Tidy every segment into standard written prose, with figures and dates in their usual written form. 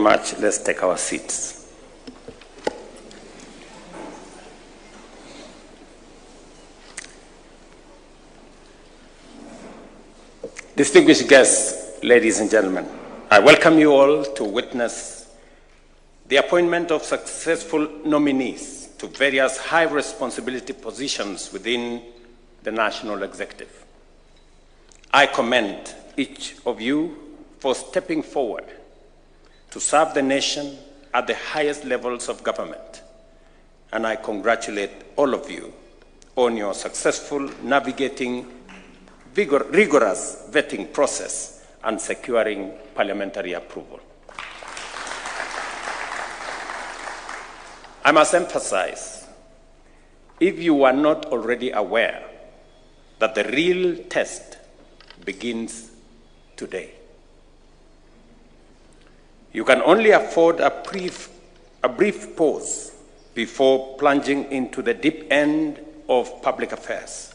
much. Let's take our seats. Distinguished guests, ladies and gentlemen, I welcome you all to witness the appointment of successful nominees to various high responsibility positions within the national executive. I commend each of you for stepping forward to serve the nation at the highest levels of government, and I congratulate all of you on your successful navigating rigorous vetting process and securing parliamentary approval. I must emphasize, if you are not already aware, that the real test begins today. You can only afford a brief pause before plunging into the deep end of public affairs,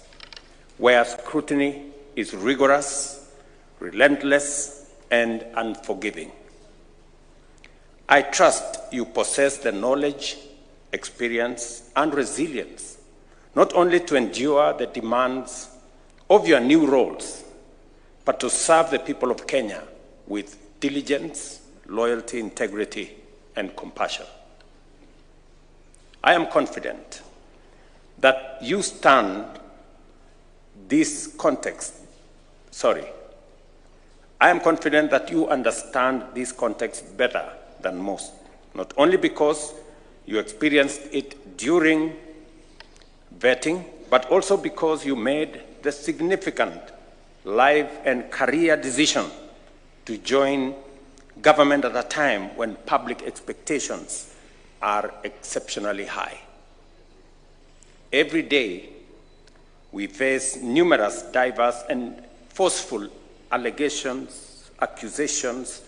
where scrutiny is rigorous, relentless, and unforgiving. I trust you possess the knowledge, experience, and resilience, not only to endure the demands of your new roles, but to serve the people of Kenya with diligence, loyalty, integrity, and compassion. I am confident that you understand this context better than most, not only because you experienced it during vetting, but also because you made the significant life and career decision to join government at a time when public expectations are exceptionally high. Every day, we face numerous diverse and forceful allegations, accusations,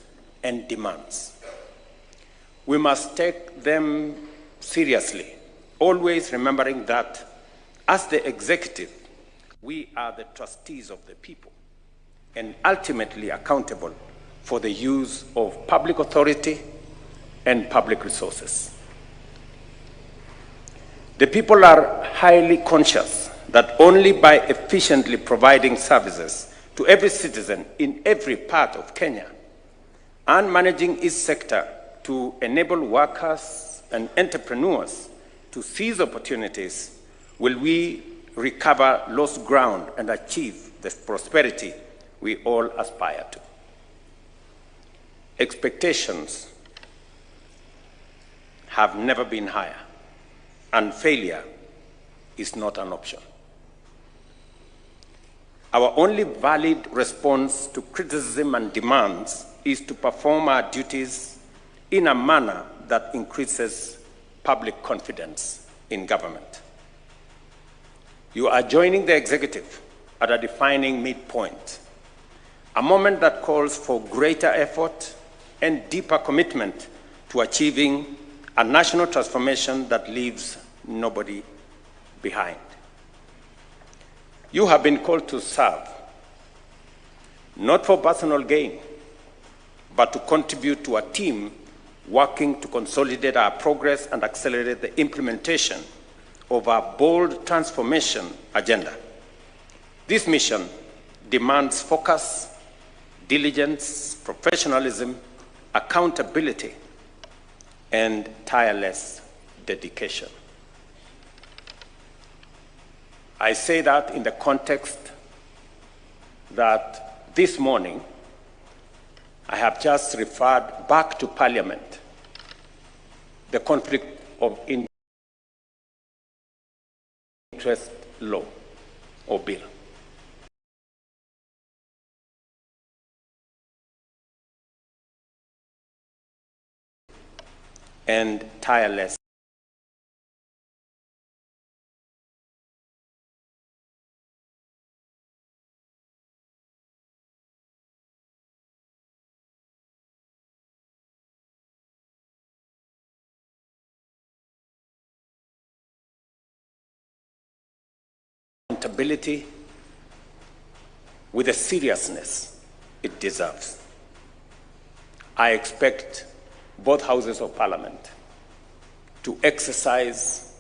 and demands. We must take them seriously, always remembering that as the executive, we are the trustees of the people and ultimately accountable for the use of public authority and public resources. The people are highly conscious that only by efficiently providing services to every citizen in every part of Kenya and managing each sector to enable workers and entrepreneurs to seize opportunities will we recover lost ground and achieve the prosperity we all aspire to. Expectations have never been higher, and failure is not an option. Our only valid response to criticism and demands is to perform our duties in a manner that increases public confidence in government. You are joining the executive at a defining midpoint, a moment that calls for greater effort and deeper commitment to achieving a national transformation that leaves nobody behind. You have been called to serve, not for personal gain, but to contribute to a team working to consolidate our progress and accelerate the implementation of our bold transformation agenda. This mission demands focus, diligence, professionalism, accountability, and tireless dedication. I say that in the context that this morning I have just referred back to Parliament the conflict of interest law or bill. And tireless accountability with the seriousness it deserves. I expect both houses of parliament to exercise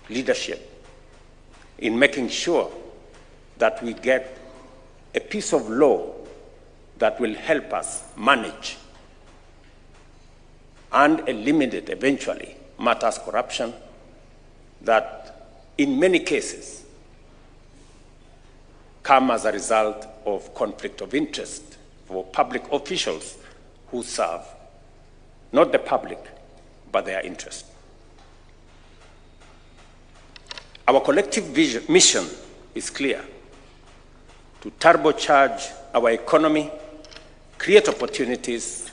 leadership in making sure that we get a piece of law that will help us manage and eliminate eventually matters corruption that in many cases come as a result of conflict of interest for public officials who serve not the public, but their interest. Our collective mission is clear: to turbocharge our economy, create opportunities,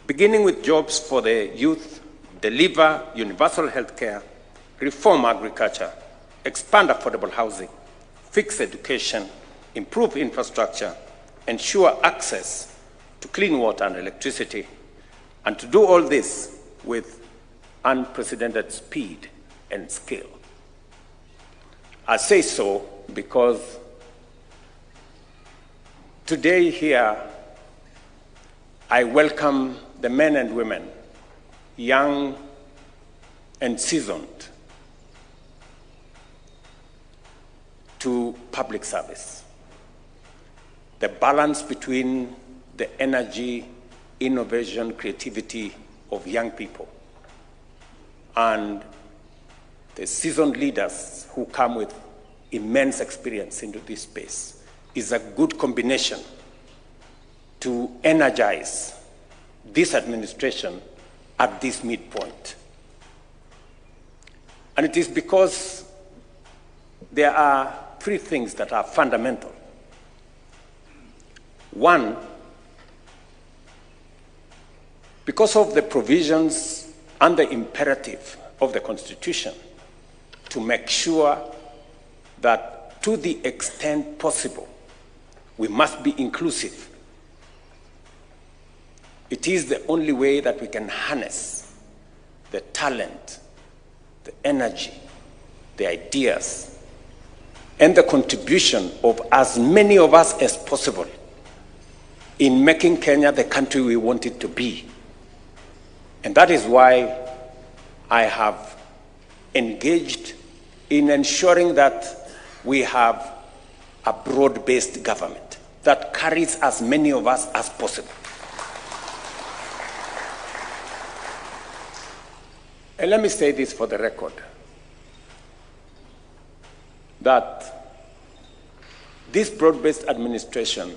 beginning with jobs for the youth, deliver universal health care, reform agriculture, expand affordable housing, fix education, improve infrastructure, ensure access to clean water and electricity, and to do all this with unprecedented speed and scale. I say so because today here, I welcome the men and women, young and seasoned, to public service. The balance between the energy, innovation, creativity of young people and the seasoned leaders who come with immense experience into this space is a good combination to energize this administration at this midpoint. And it is because there are three things that are fundamental. One, because of the provisions and the imperative of the Constitution to make sure that to the extent possible, we must be inclusive. It is the only way that we can harness the talent, the energy, the ideas, and the contribution of as many of us as possible in making Kenya the country we want it to be. And that is why I have engaged in ensuring that we have a broad-based government that carries as many of us as possible. And let me say this for the record, that this broad-based administration,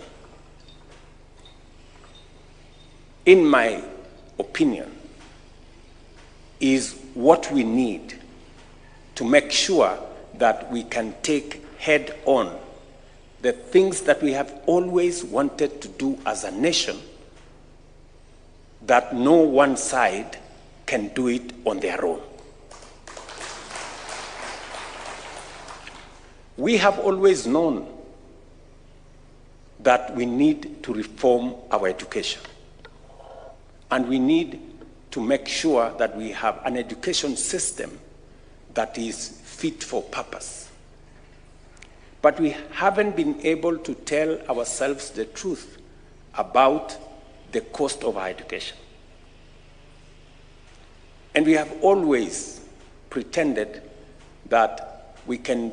in my opinion, is what we need to make sure that we can take head on the things that we have always wanted to do as a nation, that no one side can do it on their own. We have always known that we need to reform our education, and we need to make sure that we have an education system that is fit for purpose. But we haven't been able to tell ourselves the truth about the cost of our education. And we have always pretended that we can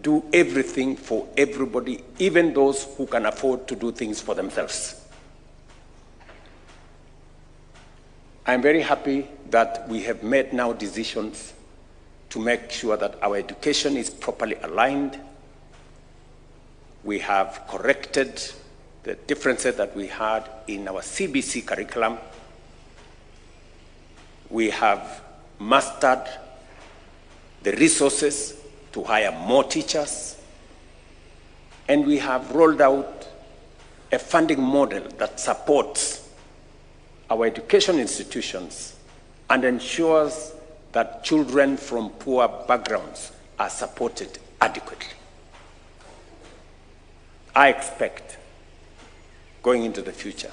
do everything for everybody, even those who can afford to do things for themselves. I'm very happy that we have made now decisions to make sure that our education is properly aligned. We have corrected the differences that we had in our CBC curriculum. We have mastered the resources to hire more teachers, and we have rolled out a funding model that supports our education institutions and ensures that children from poor backgrounds are supported adequately. I expect, going into the future,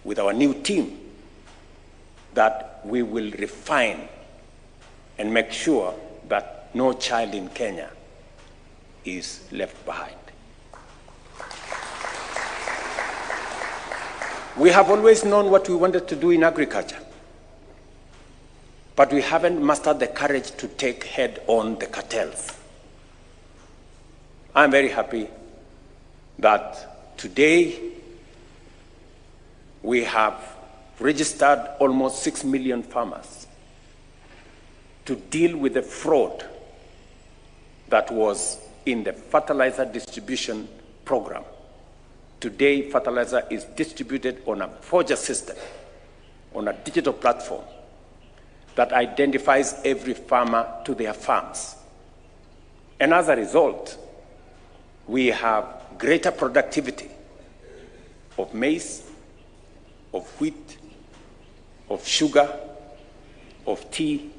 with our new team, that we will refine and make sure that no child in Kenya is left behind. We have always known what we wanted to do in agriculture. but we haven't mastered the courage to take head on the cartels. I'm very happy that today we have registered almost 6 million farmers to deal with the fraud that was in the fertilizer distribution program. Today, fertilizer is distributed on a forger system, on a digital platform that identifies every farmer to their farms. And as a result, we have greater productivity of maize, of wheat, of sugar, of tea,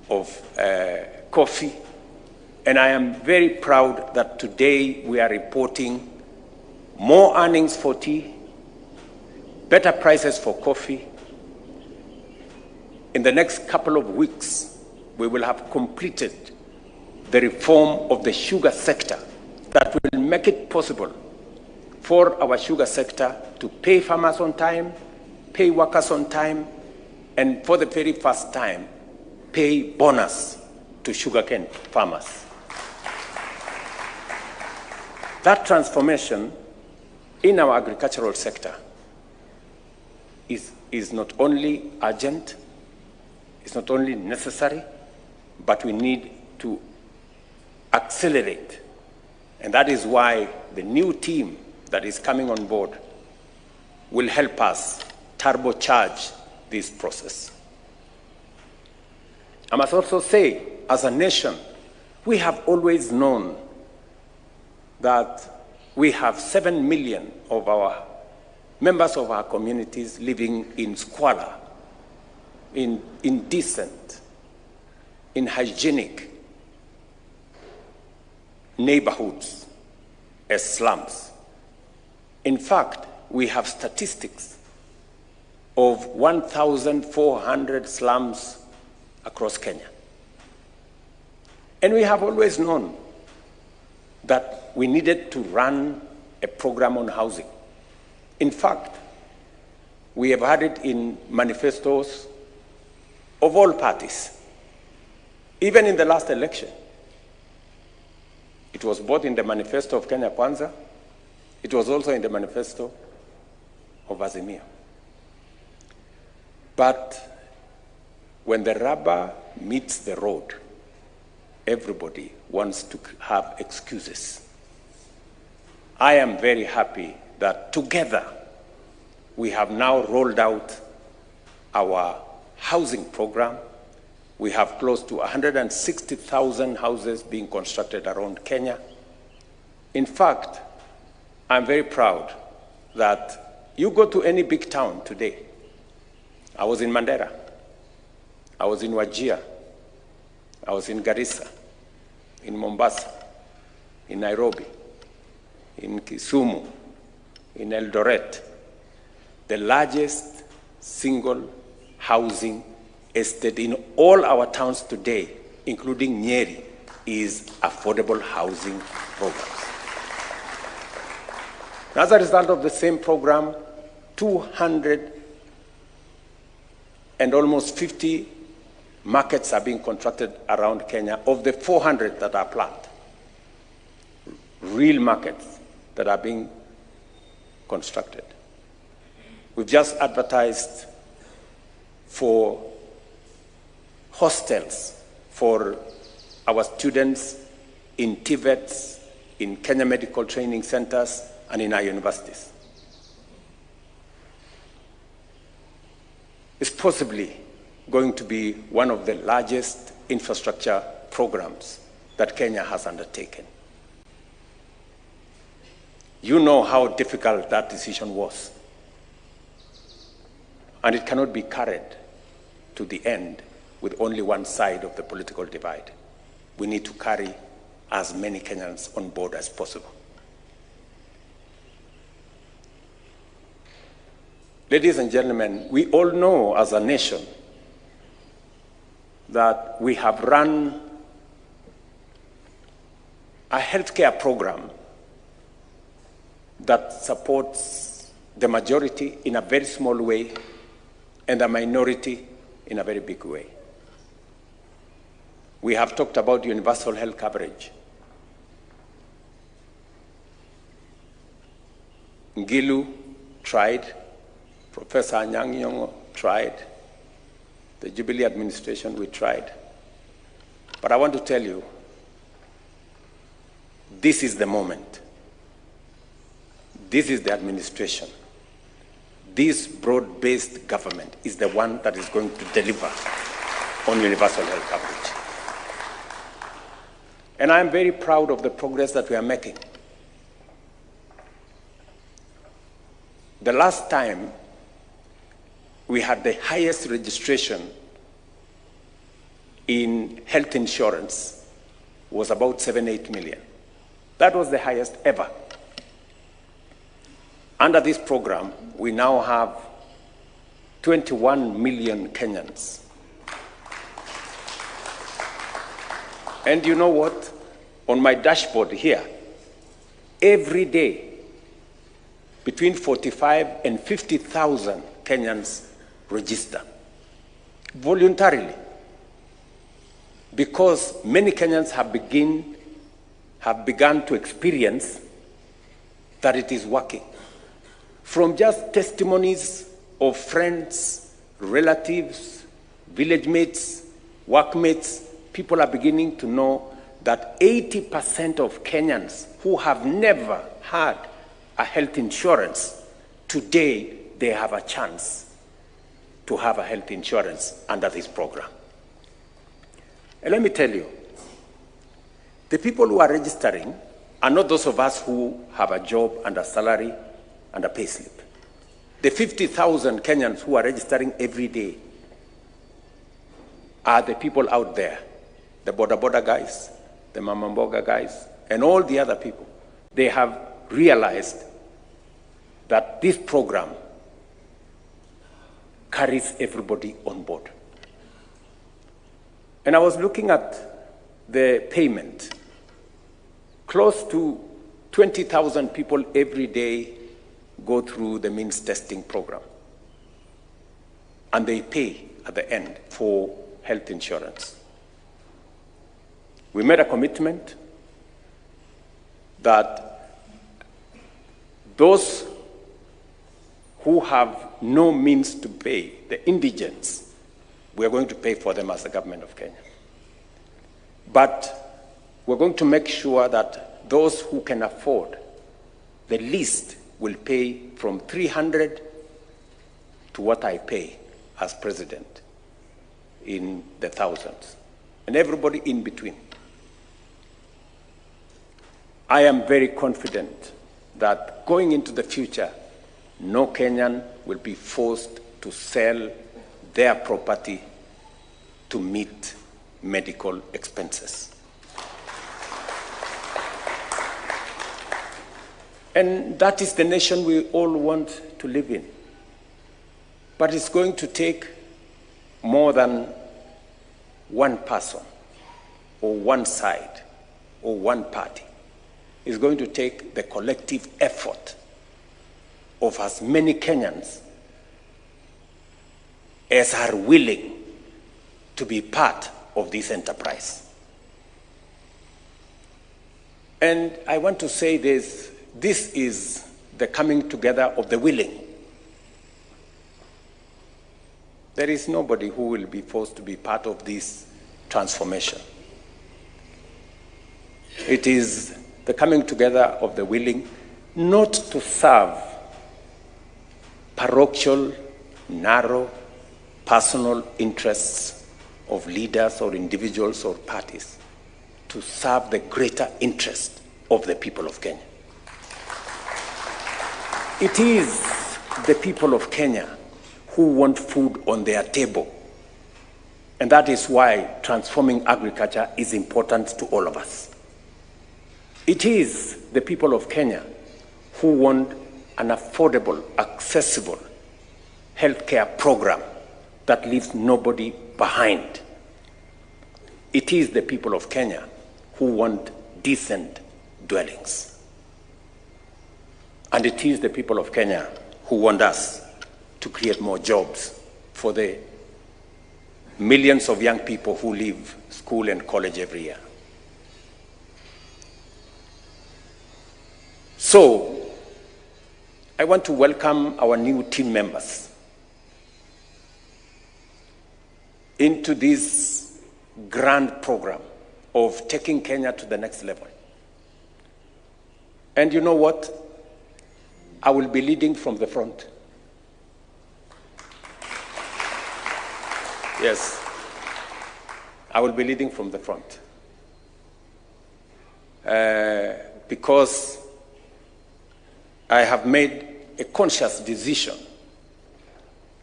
of coffee. And I am very proud that today we are reporting more earnings for tea, better prices for coffee. In the next couple of weeks, we will have completed the reform of the sugar sector that will make it possible for our sugar sector to pay farmers on time, pay workers on time, and for the very first time, pay bonus to sugarcane farmers. That transformation in our agricultural sector is not only urgent, it's not only necessary, but we need to accelerate. And that is why the new team that is coming on board will help us turbocharge this process. I must also say, as a nation, we have always known that we have 7 million of our members of our communities living in squalor, in indecent, in hygienic neighborhoods as slums. In fact, we have statistics of 1,400 slums across Kenya. And we have always known that we needed to run a program on housing. In fact, we have had it in manifestos of all parties. Even in the last election, it was both in the manifesto of Kenya Kwanza, it was also in the manifesto of Azimio. But when the rubber meets the road, everybody wants to have excuses. I am very happy that together we have now rolled out our housing program. We have close to 160,000 houses being constructed around Kenya. In fact, I'm very proud that you go to any big town today. I was in Mandera, I was in Wajir, I was in Garissa, in Mombasa, in Nairobi, in Kisumu, in Eldoret. The largest single housing estate in all our towns today, including Nyeri, is affordable housing programs. As a result of the same program, 200 and almost 50 markets are being constructed around Kenya of the 400 that are planned. Real markets that are being constructed. We've just advertised for hostels for our students in TVETs, in Kenya Medical Training Centers, and in our universities. It's possibly going to be one of the largest infrastructure programs that Kenya has undertaken. You know how difficult that decision was. And it cannot be carried to the end with only one side of the political divide. We need to carry as many Kenyans on board as possible. Ladies and gentlemen, we all know as a nation that we have run a healthcare program that supports the majority in a very small way and a minority in a very big way. We have talked about universal health coverage. Ngilu tried, Professor Anyang' Nyong'o tried, the Jubilee administration, we tried. But I want to tell you, this is the moment. This is the administration. This broad-based government is the one that is going to deliver on universal health coverage. And I'm very proud of the progress that we are making. The last time we had the highest registration in health insurance was about 7-8 million. That was the highest ever. Under this program, we now have 21 million Kenyans. And you know what? On my dashboard here, every day, between 45 and 50,000 Kenyans register voluntarily, because many Kenyans have begun to experience that it is working. From just testimonies of friends, relatives, village mates, workmates, people are beginning to know that 80% of Kenyans who have never had a health insurance, today they have a chance to have a health insurance under this program. And let me tell you, the people who are registering are not those of us who have a job and a salary and a pay slip. The 50,000 Kenyans who are registering every day are the people out there, the boda boda guys, the mamamboga guys, and all the other people. They have realized that this program carries everybody on board. And I was looking at the payment. Close to 20,000 people every day go through the means testing program. And they pay at the end for health insurance. We made a commitment that those who have no means to pay, the indigents, we are going to pay for them as the government of Kenya. But we're going to make sure that those who can afford the least will pay from 300 to what I pay as president, in the thousands, and everybody in between. I am very confident that going into the future, no Kenyan will be forced to sell their property to meet medical expenses. And that is the nation we all want to live in. But it's going to take more than one person or one side or one party. It's going to take the collective effort of as many Kenyans as are willing to be part of this enterprise. And I want to say this is the coming together of the willing. There is nobody who will be forced to be part of this transformation. It is the coming together of the willing, not to serve parochial, narrow, personal interests of leaders or individuals or parties, to serve the greater interest of the people of Kenya. It is the people of Kenya who want food on their table. And that is why transforming agriculture is important to all of us. It is the people of Kenya who want an affordable, accessible healthcare program that leaves nobody behind. It is the people of Kenya who want decent dwellings. And it is the people of Kenya who want us to create more jobs for the millions of young people who leave school and college every year. So, I want to welcome our new team members into this grand program of taking Kenya to the next level. And you know what? I will be leading from the front. Yes, I will be leading from the front. Because I have made a conscious decision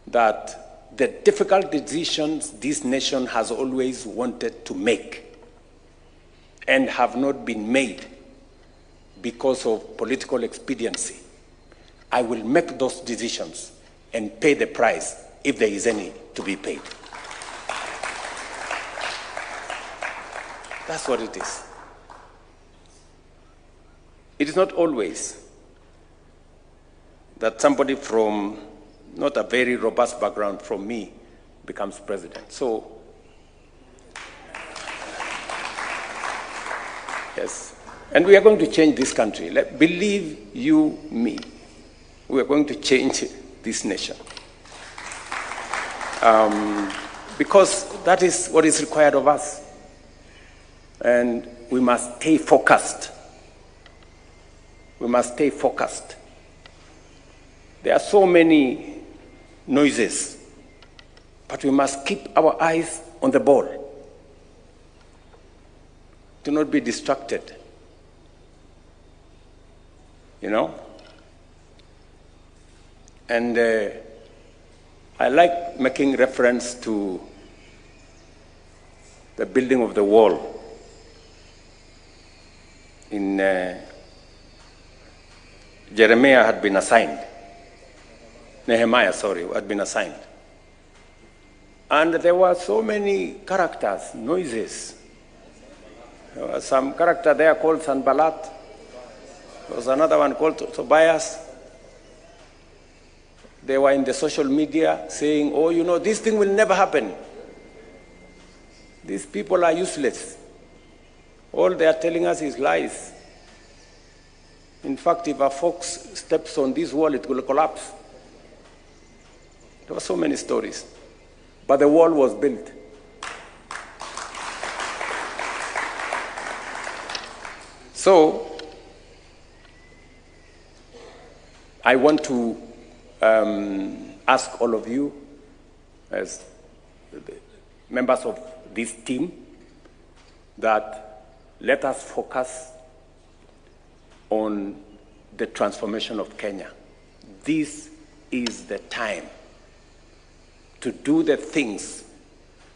that the difficult decisions this nation has always wanted to make and have not been made because of political expediency, I will make those decisions and pay the price if there is any to be paid. That's what it is. It is not always that somebody from not a very robust background from me becomes president. So, yes. And we are going to change this country. Believe you me, we are going to change this nation. Because that is what is required of us. And we must stay focused. We must stay focused. There are so many noises, but we must keep our eyes on the ball. Do not be distracted. You know? And I like making reference to the building of the wall in Jeremiah had been assigned. Nehemiah, sorry, had been assigned. And there were so many characters, noises. There was some character there called Sanballat. There was another one called Tobias. They were in the social media saying, oh, you know, this thing will never happen. These people are useless. All they are telling us is lies. In fact, if a fox steps on this wall, it will collapse. There were so many stories. But the wall was built. So, I want to ask all of you, as members of this team, that let us focus on the transformation of Kenya. This is the time to do the things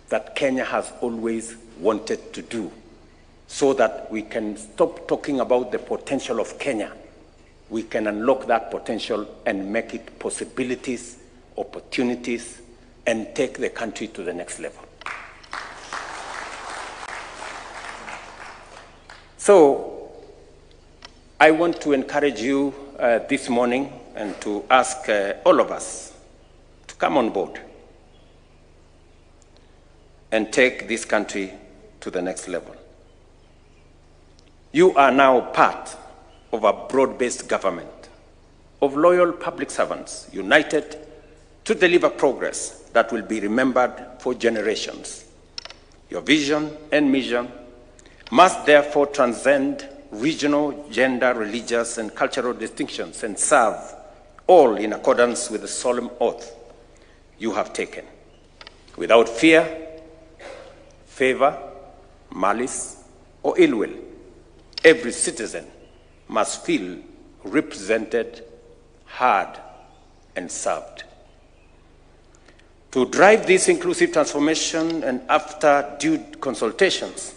that Kenya has always wanted to do, so that we can stop talking about the potential of Kenya. We can unlock that potential and make it possibilities, opportunities, and take the country to the next level. So, I want to encourage you this morning and to ask all of us to come on board and take this country to the next level. You are now part of a broad-based government of loyal public servants united to deliver progress that will be remembered for generations. Your vision and mission must therefore transcend regional, gender, religious, and cultural distinctions and serve all in accordance with the solemn oath you have taken. Without fear, favor, malice, or ill will, every citizen must feel represented, heard, and served. To drive this inclusive transformation, and after due consultations,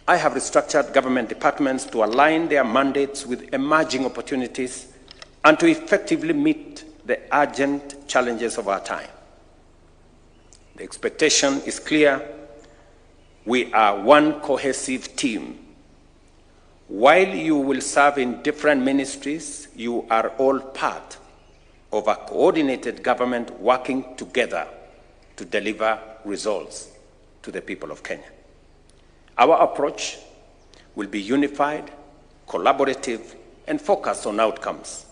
I have restructured government departments to align their mandates with emerging opportunities and to effectively meet the urgent challenges of our time. The expectation is clear. We are one cohesive team. While you will serve in different ministries, you are all part of a coordinated government working together to deliver results to the people of Kenya. Our approach will be unified, collaborative, and focused on outcomes,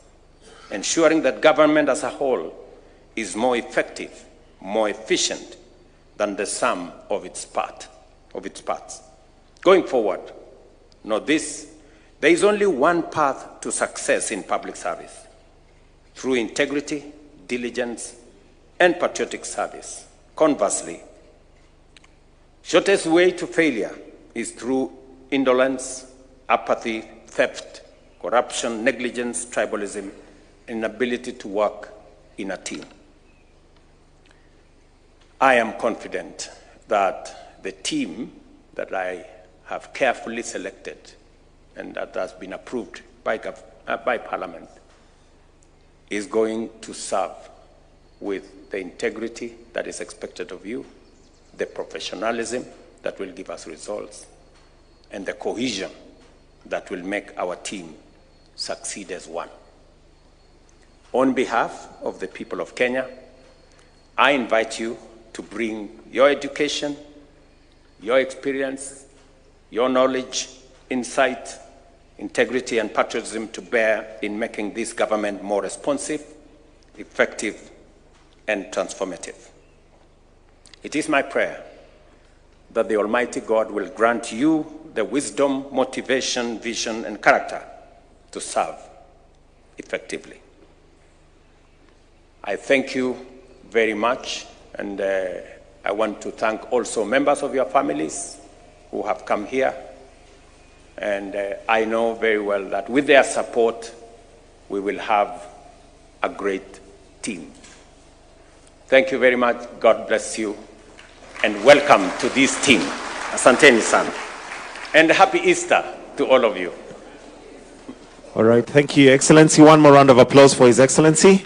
ensuring that government as a whole is more effective, more efficient than the sum of its parts. Going forward, note this, there is only one path to success in public service: through integrity, diligence, and patriotic service. Conversely, shortest way to failure is through indolence, apathy, theft, corruption, negligence, tribalism, and inability to work in a team. I am confident that the team that I have carefully selected and that has been approved by Parliament is going to serve with the integrity that is expected of you, the professionalism that will give us results, and the cohesion that will make our team succeed as one. On behalf of the people of Kenya, I invite you to bring your education, your experience, your knowledge, insight, integrity, and patriotism to bear in making this government more responsive, effective, and transformative. It is my prayer that the Almighty God will grant you the wisdom, motivation, vision, and character to serve effectively. I thank you very much, and I want to thank also members of your families who have come here. And I know very well that with their support, we will have a great team. Thank you very much. God bless you. And welcome to this team. Asanteni sana. And happy Easter to all of you. All right. Thank you, Your Excellency. One more round of applause for His Excellency.